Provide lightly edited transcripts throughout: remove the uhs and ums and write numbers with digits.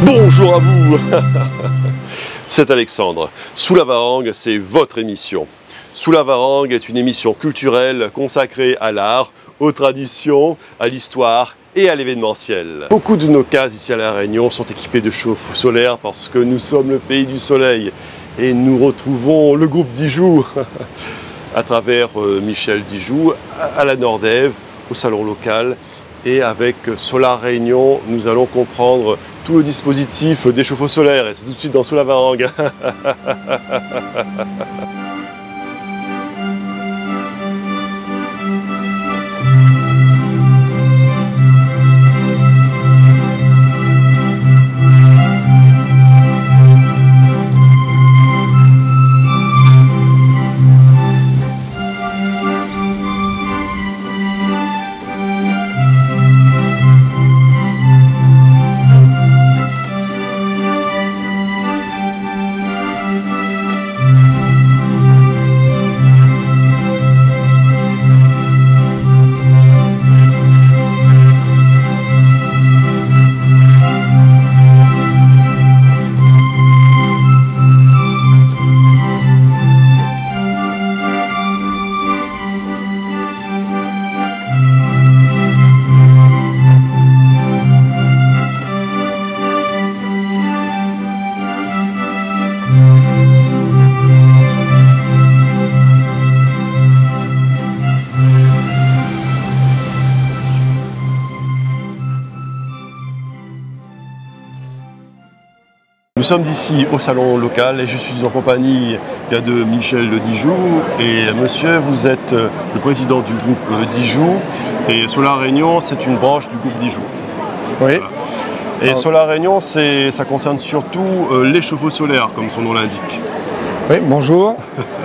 Bonjour à vous. C'est Alexandre. Sous la Varangue, c'est votre émission. Sous la Varangue est une émission culturelle consacrée à l'art, aux traditions, à l'histoire et à l'événementiel. Beaucoup de nos cases ici à La Réunion sont équipées de chauffe-eau solaire parce que nous sommes le pays du soleil et nous retrouvons le groupe Dijoux à travers Michel Dijoux à la Nordève, au salon local. Et avec Solar Réunion, nous allons comprendre tout le dispositif des chauffe-eau solaires. Et c'est tout de suite dans Sous la Varangue. Nous sommes ici au salon local et je suis en compagnie de Michel Dijoux. Et monsieur, vous êtes le président du groupe Dijoux et Solar Réunion, c'est une branche du groupe Dijoux. Oui. Voilà. Et Solar Réunion, ça concerne surtout les chauffe-eau solaires, comme son nom l'indique. Oui, bonjour.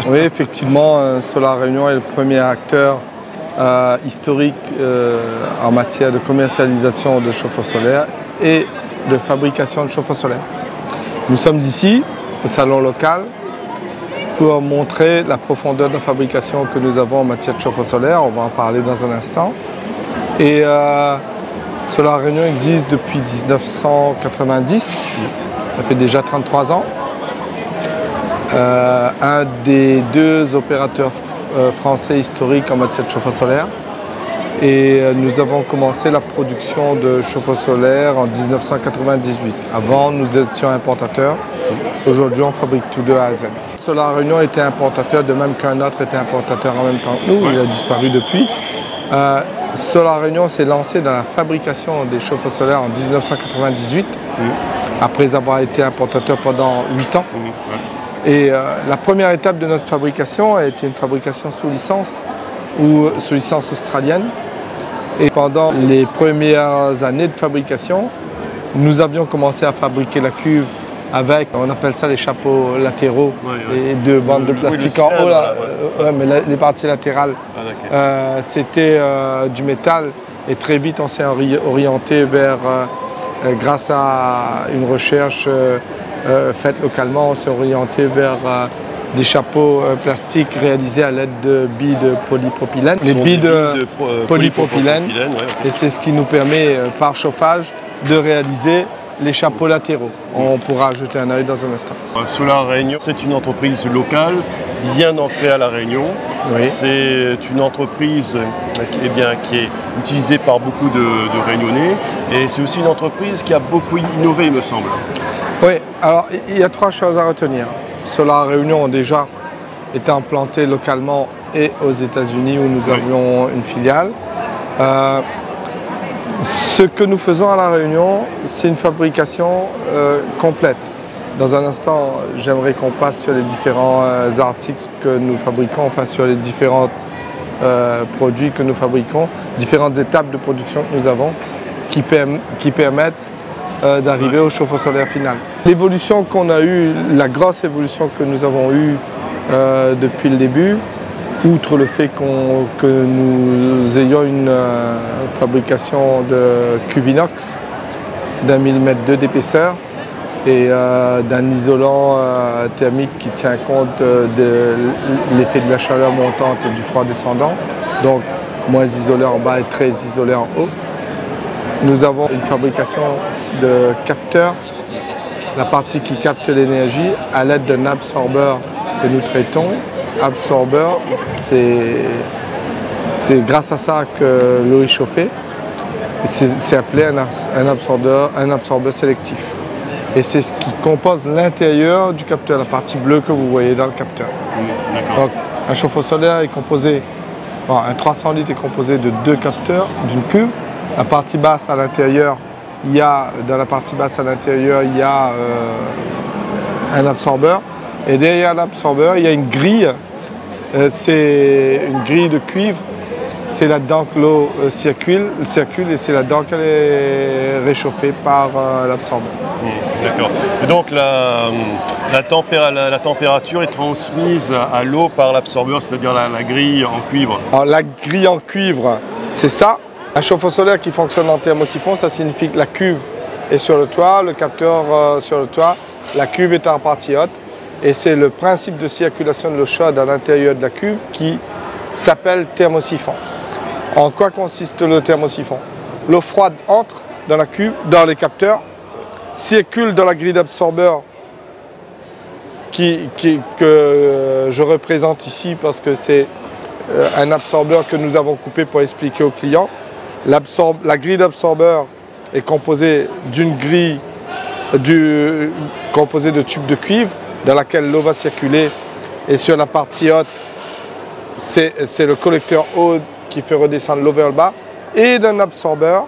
Oui, effectivement, Solar Réunion est le premier acteur historique en matière de commercialisation de chauffe-eau solaire et de fabrication de chauffe-eau solaire. Nous sommes ici, au salon local, pour montrer la profondeur de fabrication que nous avons en matière de chauffe-eau solaire. On va en parler dans un instant. Et Solar Réunion existe depuis 1990, ça fait déjà 33 ans. Un des deux opérateurs français historiques en matière de chauffe-eau solaire. Et nous avons commencé la production de chauffe-eau solaire en 1998. Avant, nous étions importateurs. Aujourd'hui, on fabrique tout de A à Z. Solar Réunion était importateur, de même qu'un autre était importateur en même temps que nous. Il a disparu depuis. Solar Réunion s'est lancé dans la fabrication des chauffe-eau solaires en 1998, après avoir été importateur pendant 8 ans. Et la première étape de notre fabrication a été une fabrication sous licence, ou sous licence australienne. Et pendant les premières années de fabrication, nous avions commencé à fabriquer la cuve avec, on appelle ça les chapeaux latéraux, et deux bandes de plastique en haut, là, mais les parties latérales, c'était du métal. Et très vite, on s'est orienté vers, grâce à une recherche faite localement, on s'est orienté vers des chapeaux plastiques réalisés à l'aide de billes de polypropylène. Les billes de polypropylène, et c'est ce qui nous permet, par chauffage, de réaliser les chapeaux latéraux. On pourra jeter un œil dans un instant. Solar Réunion, c'est une entreprise locale, bien ancrée à La Réunion. Oui. C'est une entreprise qui est utilisée par beaucoup de Réunionnais. Et c'est aussi une entreprise qui a beaucoup innové, il me semble. Oui, alors il y a trois choses à retenir. Solar Réunion déjà était implanté localement et aux États-Unis où nous avions une filiale. Ce que nous faisons à La Réunion, c'est une fabrication complète. Dans un instant, j'aimerais qu'on passe sur les différents articles que nous fabriquons, enfin sur les différents produits que nous fabriquons, différentes étapes de production que nous avons qui permettent d'arriver au chauffe-eau solaire final. L'évolution qu'on a eue, la grosse évolution que nous avons eue depuis le début, outre le fait que nous ayons une fabrication de cuve inox d'1 millimètre d'épaisseur et d'un isolant thermique qui tient compte de l'effet de la chaleur montante et du froid descendant, donc moins isolé en bas et très isolé en haut. Nous avons une fabrication de capteurs la partie qui capte l'énergie à l'aide d'un absorbeur que nous traitons. Absorbeur, c'est grâce à ça que l'eau est chauffée. C'est appelé un absorbeur sélectif. Et c'est ce qui compose l'intérieur du capteur, la partie bleue que vous voyez dans le capteur. Donc, un chauffe-eau solaire est composé, un 300 litres est composé de 2 capteurs, d'une cuve. La partie basse à l'intérieur, dans la partie basse à l'intérieur, il y a un absorbeur. Et derrière l'absorbeur, il y a une grille. C'est une grille de cuivre. C'est là-dedans que l'eau circule et c'est là-dedans qu'elle est réchauffée par l'absorbeur. D'accord. Et donc la température est transmise à l'eau par l'absorbeur, c'est-à-dire la grille en cuivre. Alors, la grille en cuivre, c'est ça. Un chauffe-eau solaire qui fonctionne en thermosiphon, ça signifie que la cuve est sur le toit, le capteur sur le toit, la cuve est en partie haute. Et c'est le principe de circulation de l'eau chaude à l'intérieur de la cuve qui s'appelle thermosiphon. En quoi consiste le thermosiphon? L'eau froide entre dans la cuve, dans les capteurs, circule dans la grille d'absorbeur que je représente ici parce que c'est un absorbeur que nous avons coupé pour expliquer aux clients. La grille d'absorbeur est composée d'une grille composée de tubes de cuivre dans laquelle l'eau va circuler, et sur la partie haute, c'est le collecteur haut qui fait redescendre l'eau vers le bas, et d'un absorbeur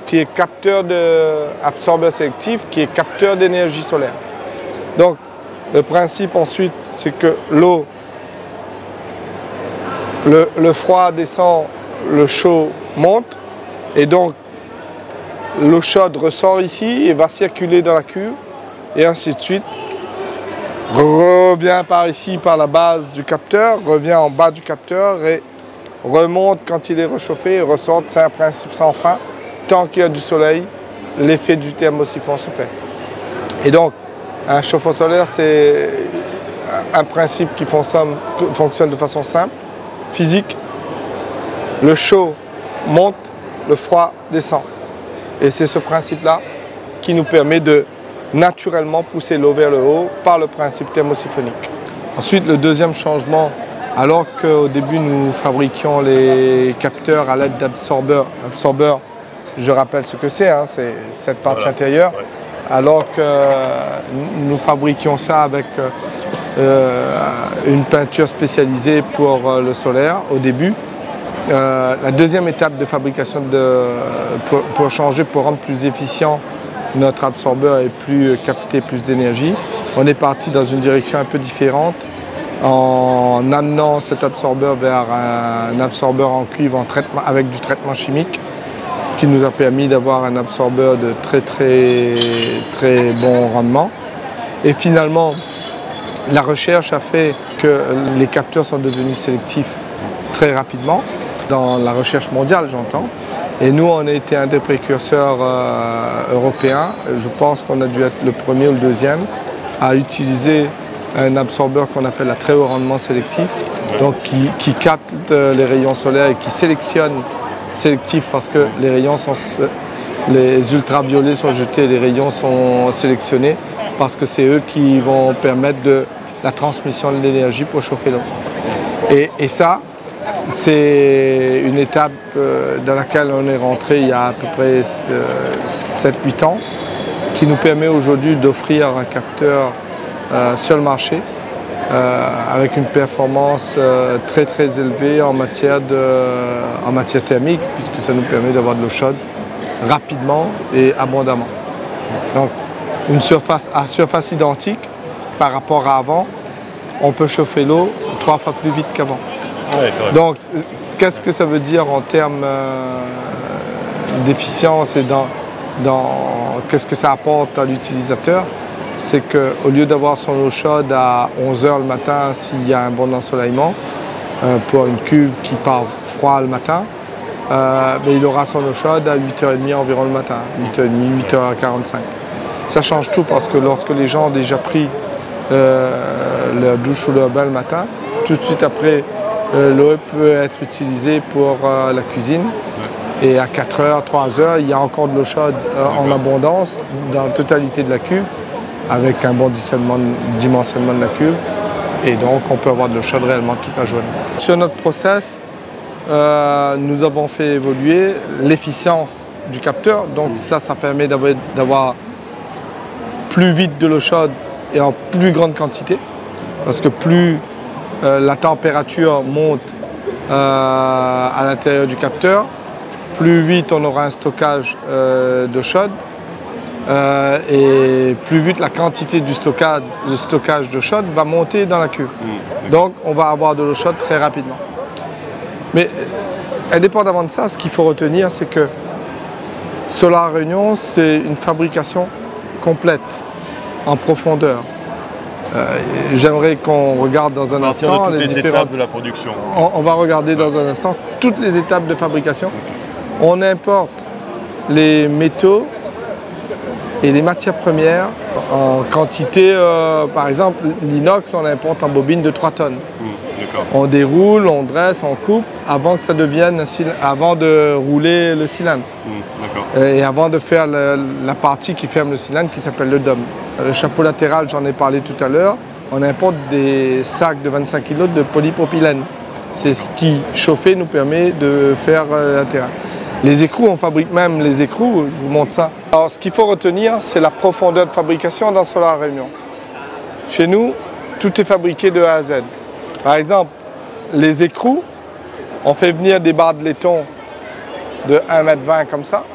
qui est absorbeur sélectif, qui est capteur d'énergie solaire. Donc le principe ensuite, c'est que l'eau, le froid descend, le chaud monte, et donc l'eau chaude ressort ici et va circuler dans la cuve, et ainsi de suite. Revient par ici, par la base du capteur, revient en bas du capteur et remonte quand il est réchauffé et ressort. C'est un principe sans fin. Tant qu'il y a du soleil, l'effet du thermosiphon se fait. Et donc, un chauffe-eau solaire, c'est un principe qui fonctionne de façon simple, physique. Le chaud monte, le froid descend. Et c'est ce principe-là qui nous permet de naturellement pousser l'eau vers le haut par le principe thermosiphonique. Ensuite, le deuxième changement, alors qu'au début nous fabriquions les capteurs à l'aide d'absorbeurs, l'absorbeur, je rappelle ce que c'est, c'est cette partie intérieure, alors que nous fabriquions ça avec une peinture spécialisée pour le solaire au début. La deuxième étape de fabrication pour changer, pour rendre plus efficient notre absorbeur et capter plus d'énergie, on est parti dans une direction un peu différente en amenant cet absorbeur vers un absorbeur en cuivre avec du traitement chimique qui nous a permis d'avoir un absorbeur de très bon rendement. Et finalement, la recherche a fait que les capteurs sont devenus sélectifs très rapidement, dans la recherche mondiale j'entends. Et nous, on a été un des précurseurs européens. Je pense qu'on a dû être le premier ou le deuxième à utiliser un absorbeur qu'on appelle à très haut rendement sélectif, donc qui capte les rayons solaires et qui sélectif parce que les ultraviolets sont jetés, les rayons sont sélectionnés parce que c'est eux qui vont permettre la transmission de l'énergie pour chauffer l'eau. Et ça, c'est une étape dans laquelle on est rentré il y a à peu près 7-8 ans, qui nous permet aujourd'hui d'offrir un capteur sur le marché avec une performance très élevée en matière thermique, puisque ça nous permet d'avoir de l'eau chaude rapidement et abondamment. Donc à surface identique par rapport à avant, on peut chauffer l'eau 3 fois plus vite qu'avant. Ouais, donc, qu'est-ce que ça veut dire en termes d'efficience et qu'est-ce que ça apporte à l'utilisateur? C'est qu'au lieu d'avoir son eau chaude à 11 h le matin s'il y a un bon ensoleillement, pour une cuve qui part froid le matin, il aura son eau chaude à 8h30 environ le matin, 8h30, 8h45. Ça change tout parce que lorsque les gens ont déjà pris leur douche ou leur bain le matin, tout de suite après, l'eau peut être utilisée pour la cuisine. Et à 4 h, 3 h, il y a encore de l'eau chaude en abondance dans la totalité de la cuve. avec un bon dimensionnement de la cuve. Et donc on peut avoir de l'eau chaude réellement toute la journée. Sur notre process, nous avons fait évoluer l'efficience du capteur. Donc ça permet d'avoir plus vite de l'eau chaude et en plus grande quantité. Parce que plus la température monte à l'intérieur du capteur, plus vite on aura un stockage d'eau chaude. Et plus vite la quantité du stockage d'eau chaude va monter dans la cuve. Donc on va avoir de l'eau chaude très rapidement. Mais indépendamment de ça, ce qu'il faut retenir, c'est que Solar Réunion, c'est une fabrication complète, en profondeur. J'aimerais qu'on regarde dans un instant toutes les étapes de la production. On va regarder dans un instant toutes les étapes de fabrication. On importe les métaux et les matières premières en quantité, par exemple, l'inox, on l'importe en bobine de 3 tonnes. On déroule, on dresse, on coupe avant que ça devienne avant de rouler le cylindre. Et avant de faire la partie qui ferme le cylindre qui s'appelle le dôme. Le chapeau latéral, j'en ai parlé tout à l'heure, on importe des sacs de 25 kg de polypropylène. C'est ce qui, chauffé, nous permet de faire le latéral. Les écrous, on fabrique même les écrous, je vous montre ça. Alors ce qu'il faut retenir, c'est la profondeur de fabrication dans Solar Réunion. Chez nous, tout est fabriqué de A à Z. Par exemple, les écrous, on fait venir des barres de laiton de 1,20 m comme ça,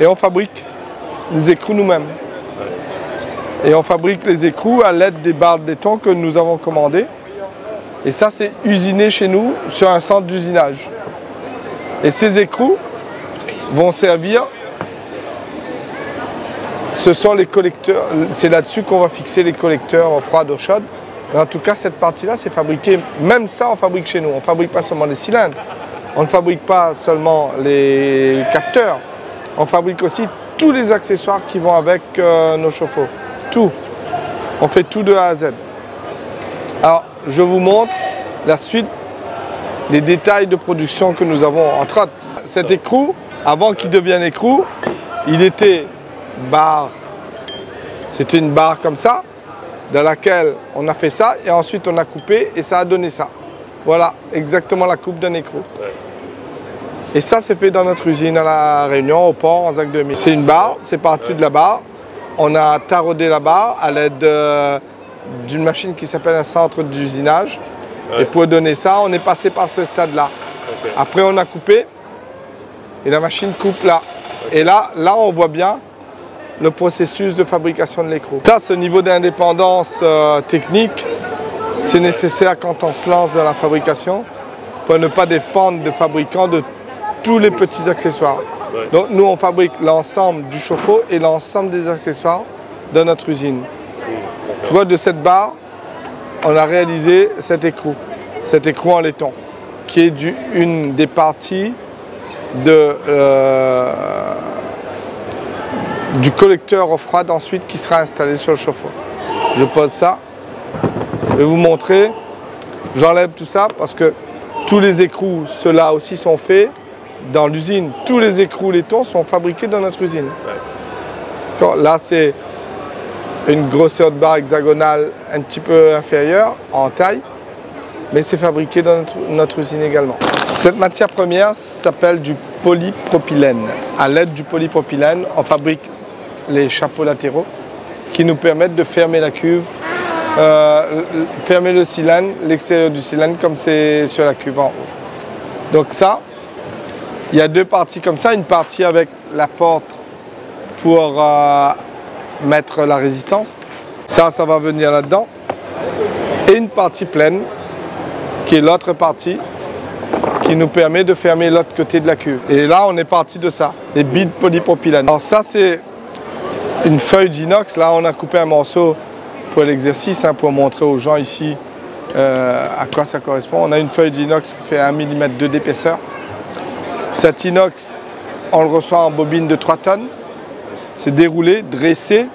et on fabrique les écrous nous-mêmes. Et on fabrique les écrous à l'aide des barres de laiton que nous avons commandées. Et ça, c'est usiné chez nous sur un centre d'usinage. Et ces écrous vont servir, ce sont les collecteurs, c'est là-dessus qu'on va fixer les collecteurs froids d'eau chaude. Mais en tout cas, cette partie-là, c'est fabriqué, même ça, on fabrique chez nous. On ne fabrique pas seulement les cylindres, on ne fabrique pas seulement les capteurs, on fabrique aussi tous les accessoires qui vont avec nos chauffe-eau. Tout. On fait tout de A à Z. Alors, je vous montre la suite des détails de production que nous avons. Entre autres, cet écrou, avant qu'il devienne écrou, il était barre. C'était une barre comme ça, dans laquelle on a fait ça, et ensuite on a coupé, et ça a donné ça. Voilà, exactement la coupe d'un écrou. Et ça, c'est fait dans notre usine à La Réunion, au port, en ZAC 2000. C'est une barre, c'est parti de la barre. On a taraudé la barre à l'aide d'une machine qui s'appelle un centre d'usinage. Et pour donner ça, on est passé par ce stade-là. Après, on a coupé et la machine coupe là. Et là, on voit bien le processus de fabrication de l'écrou. Ça, ce niveau d'indépendance technique, c'est nécessaire quand on se lance dans la fabrication pour ne pas dépendre de fabricants de tous les petits accessoires. Donc, nous, on fabrique l'ensemble du chauffe-eau et l'ensemble des accessoires de notre usine. Tu vois, de cette barre, on a réalisé cet écrou en laiton, qui est une des parties du collecteur eau froide ensuite qui sera installé sur le chauffe-eau. Je pose ça, je vais vous montrer, j'enlève tout ça parce que tous les écrous, ceux-là aussi sont faits dans l'usine. Tous les écrous laiton sont fabriqués dans notre usine. Là, c'est une grosseur de barre hexagonale un petit peu inférieure en taille, mais c'est fabriqué dans notre usine également. Cette matière première s'appelle du polypropylène. À l'aide du polypropylène, on fabrique les chapeaux latéraux qui nous permettent de fermer la cuve, fermer le cylindre, l'extérieur du cylindre comme c'est sur la cuve en haut. Donc ça, il y a deux parties comme ça, une partie avec la porte pour mettre la résistance, ça va venir là-dedans, et une partie pleine qui est l'autre partie qui nous permet de fermer l'autre côté de la cuve. Et là on est parti de ça, les billes de polypropylène. Alors ça c'est une feuille d'inox, là on a coupé un morceau pour l'exercice, pour montrer aux gens ici à quoi ça correspond. On a une feuille d'inox qui fait 1 mm d'épaisseur. Cet inox, on le reçoit en bobine de 3 tonnes. C'est déroulé, dressé,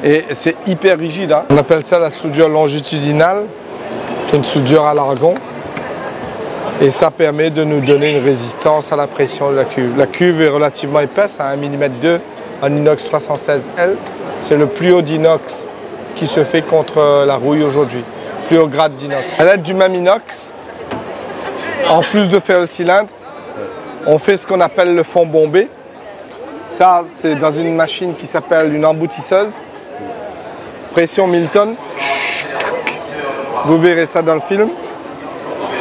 et c'est hyper rigide. On appelle ça la soudure longitudinale, qui est une soudure à l'argon. Et ça permet de nous donner une résistance à la pression de la cuve. La cuve est relativement épaisse, à 1 mm en inox 316L. C'est le plus haut d'inox qui se fait contre la rouille aujourd'hui. Plus haut grade d'inox. À l'aide du même inox, en plus de faire le cylindre, on fait ce qu'on appelle le fond bombé. Ça, c'est dans une machine qui s'appelle une emboutisseuse. Pression 1000 tonnes. Vous verrez ça dans le film.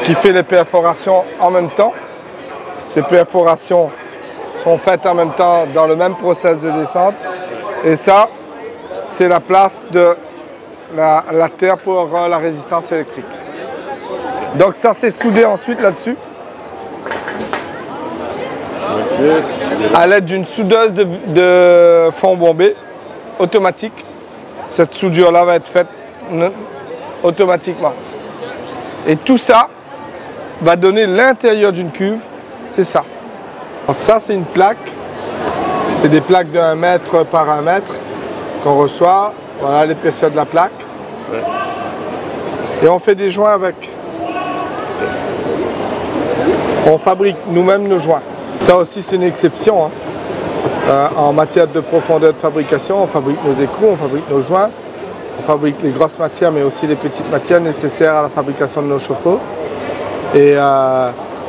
Qui fait les perforations en même temps. Ces perforations sont faites en même temps dans le même process de descente. Et ça, c'est la place de la terre pour la résistance électrique. Donc ça, c'est soudé ensuite là-dessus. À l'aide d'une soudeuse de fond bombé automatique. Cette soudure-là va être faite automatiquement. Et tout ça va donner l'intérieur d'une cuve. C'est ça. Alors ça, c'est une plaque. C'est des plaques de 1 mètre par 1 mètre qu'on reçoit. Voilà l'épaisseur de la plaque. Et on fait des joints avec. On fabrique nous-mêmes nos joints. Ça aussi, c'est une exception. En matière de profondeur de fabrication, on fabrique nos écrous, on fabrique nos joints, on fabrique les grosses matières, mais aussi les petites matières nécessaires à la fabrication de nos chauffe-eau. Et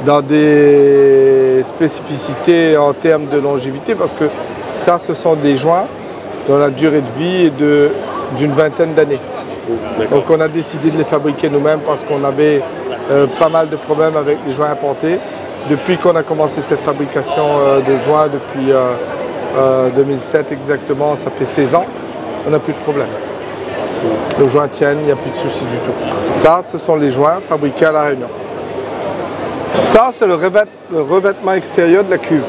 dans des spécificités en termes de longévité, parce que ça, ce sont des joints dont la durée de vie est d'une vingtaine d'années. Donc on a décidé de les fabriquer nous-mêmes parce qu'on avait pas mal de problèmes avec les joints importés. Depuis qu'on a commencé cette fabrication de joints, depuis 2007 exactement, ça fait 16 ans, on n'a plus de problème. Les joints tiennent, il n'y a plus de soucis du tout. Ça, ce sont les joints fabriqués à La Réunion. Ça, c'est le revêtement extérieur de la cuve.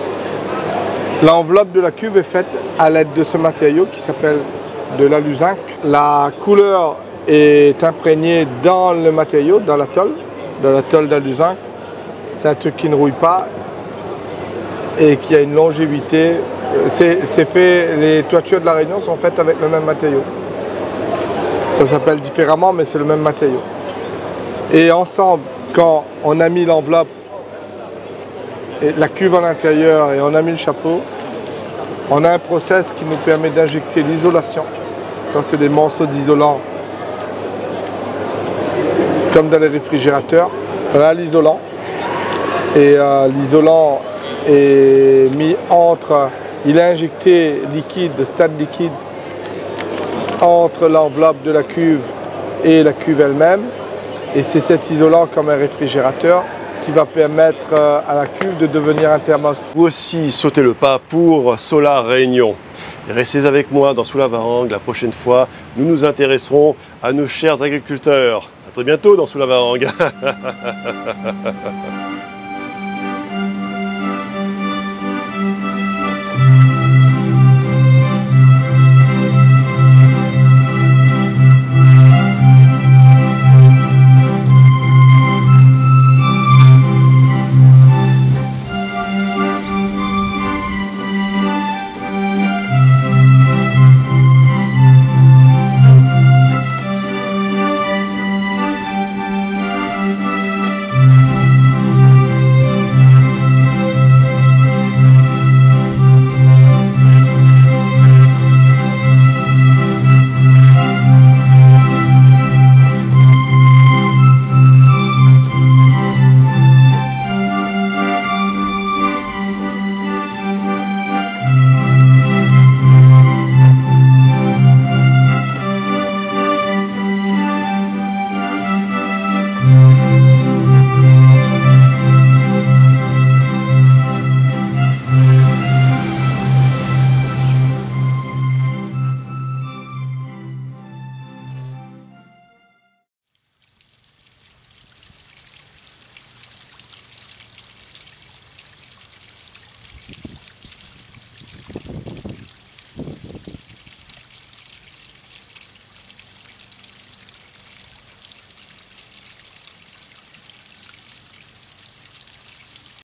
L'enveloppe de la cuve est faite à l'aide de ce matériau qui s'appelle de l'alu-zinc. La couleur est imprégnée dans le matériau, dans la tôle d'alu-zinc. C'est un truc qui ne rouille pas et qui a une longévité. Les toitures de La Réunion sont faites avec le même matériau. Ça s'appelle différemment, mais c'est le même matériau. Et ensemble, quand on a mis l'enveloppe, et la cuve à l'intérieur et on a mis le chapeau, on a un process qui nous permet d'injecter l'isolation. Ça, c'est des morceaux d'isolant. C'est comme dans les réfrigérateurs. On a l'isolant. Et l'isolant est mis il est injecté liquide, de stade liquide, entre l'enveloppe de la cuve et la cuve elle-même. Et c'est cet isolant comme un réfrigérateur qui va permettre à la cuve de devenir un thermos. Vous aussi, sautez le pas pour Solar Réunion. Et restez avec moi dans Sous la Varangue. La prochaine fois, nous nous intéresserons à nos chers agriculteurs. À très bientôt dans Sous la Varangue.